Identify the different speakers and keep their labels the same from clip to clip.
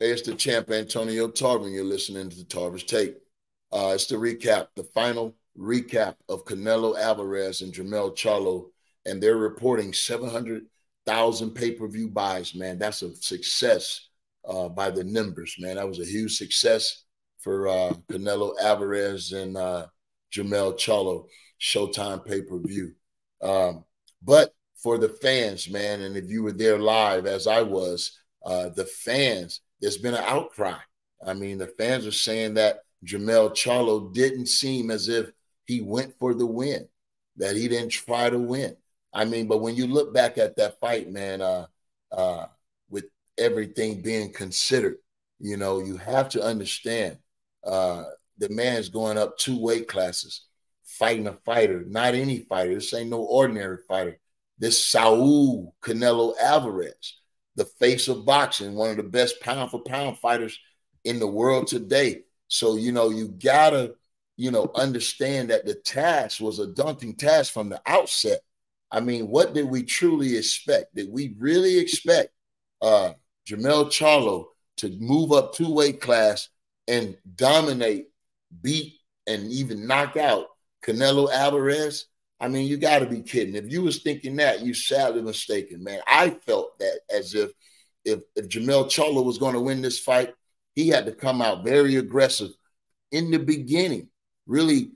Speaker 1: Hey, it's the champ Antonio Tarver. You're listening to Tarver's Take. It's the recap, the final recap of Canelo Alvarez and Jermell Charlo, and they're reporting 700,000 pay-per-view buys. Man, that's a success by the numbers. Man, that was a huge success for Canelo Alvarez and Jermell Charlo Showtime pay-per-view. But for the fans, man, and if you were there live as I was, the fans, there's been an outcry. I mean, the fans are saying that Jermell Charlo didn't seem as if he went for the win, that he didn't try to win. I mean, but when you look back at that fight, man, with everything being considered, you have to understand the man's going up two weight classes, fighting a fighter, not any fighter. This ain't no ordinary fighter. This Saul Canelo Alvarez, the face of boxing, one of the best pound for pound fighters in the world today. So, you gotta, understand that the task was a daunting task from the outset. I mean, what did we truly expect? Did we really expect Jermell Charlo to move up two weight class and dominate, beat, and even knock out Canelo Alvarez? I mean, you got to be kidding. If you was thinking that, you sadly mistaken, man. I felt that as if Jermell Charlo was going to win this fight, he had to come out very aggressive in the beginning, really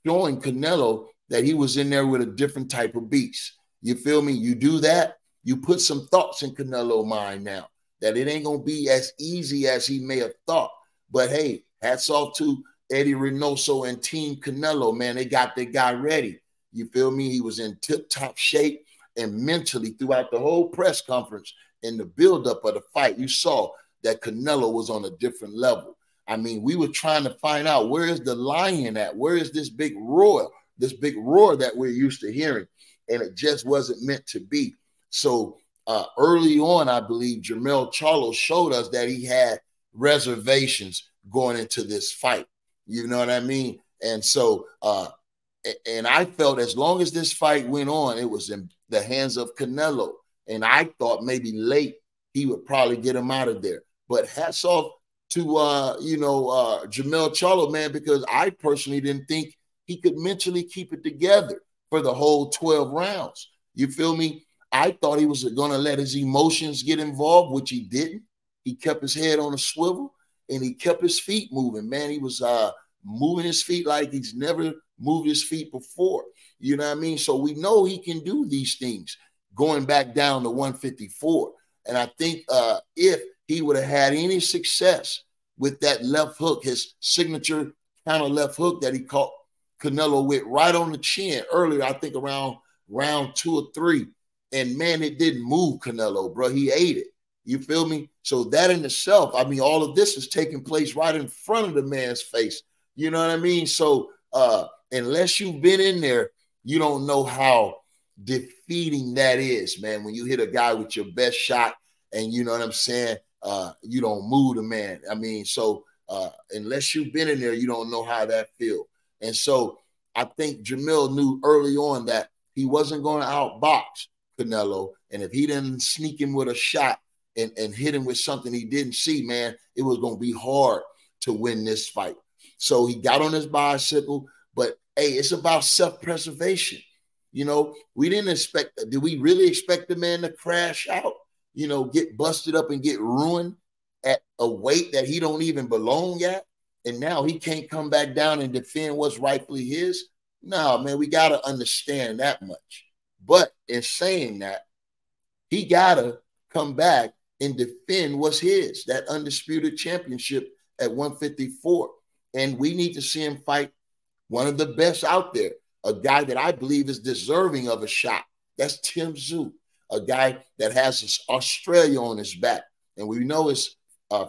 Speaker 1: showing Canelo that he was in there with a different type of beast. You feel me? You do that, you put some thoughts in Canelo's mind now that it ain't going to be as easy as he may have thought. But hey, hats off to Eddie Reynoso and Team Canelo, man. They got their guy ready. You feel me? He was in tip-top shape, and mentally throughout the whole press conference and the buildup of the fight, you saw that Canelo was on a different level. I mean, we were trying to find out, where is the lion at? Where is this big roar that we're used to hearing? And it just wasn't meant to be. So early on, I believe Jermell Charlo showed us that he had reservations going into this fight. You know what I mean? And so and I felt as long as this fight went on, it was in the hands of Canelo. And I thought maybe late he would probably get him out of there. But hats off to Jermell Charlo, man, because I personally didn't think he could mentally keep it together for the whole 12 rounds. You feel me? I thought he was going to let his emotions get involved, which he didn't. He kept his head on a swivel and he kept his feet moving, man. He was moving his feet like he's never moved his feet before. You know what I mean? So we know he can do these things going back down to 154. And I think if he would have had any success with that left hook, his signature kind of left hook that he caught Canelo with right on the chin earlier, I think around round 2 or 3. And man, it didn't move Canelo, bro. He ate it. You feel me? So that in itself, I mean, all of this is taking place right in front of the man's face. You know what I mean? So unless you've been in there, you don't know how defeating that is, man. When you hit a guy with your best shot and you know what I'm saying, you don't move the man. I mean, so unless you've been in there, you don't know how that feels. And so I think Jermell knew early on that he wasn't going to outbox Canelo. And if he didn't sneak him with a shot and hit him with something he didn't see, man, it was going to be hard to win this fight. So he got on his bicycle, but hey, it's about self-preservation. You know, we didn't expect, did we really expect the man to crash out, get busted up and get ruined at a weight that he don't even belong at? And now he can't come back down and defend what's rightfully his? No, man, we got to understand that much. But in saying that, he got to come back and defend what's his, that undisputed championship at 154. And we need to see him fight one of the best out there, a guy that I believe is deserving of a shot. That's Tim Tszyu, a guy that has Australia on his back. And we know his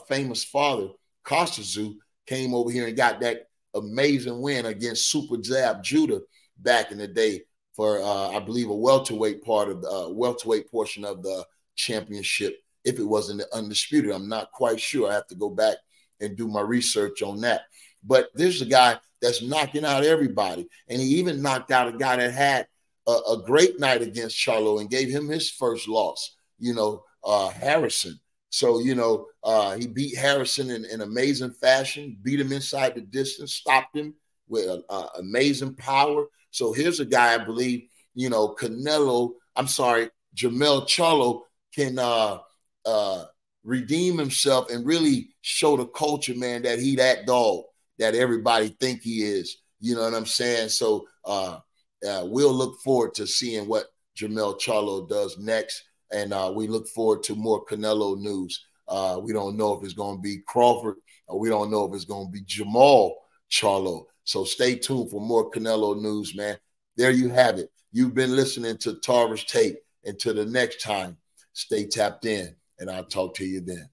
Speaker 1: famous father, Costa Tszyu, came over here and got that amazing win against Super Zab Judah back in the day for, I believe, a welterweight portion of the championship, if it wasn't the undisputed. I'm not quite sure. I have to go back and do my research on that. But there's a guy that's knocking out everybody. And he even knocked out a guy that had a great night against Charlo and gave him his first loss, Harrison. So, he beat Harrison in amazing fashion, beat him inside the distance, stopped him with amazing power. So here's a guy, I believe, Jermell Charlo can redeem himself and really show the culture, man, that he that dog that everybody think he is. You know what I'm saying? So we'll look forward to seeing what Jermell Charlo does next. And we look forward to more Canelo news. We don't know if it's going to be Crawford, or we don't know if it's going to be Jamal Charlo. So stay tuned for more Canelo news, man. There you have it. You've been listening to Tarver's Take. Until the next time, stay tapped in, and I'll talk to you then.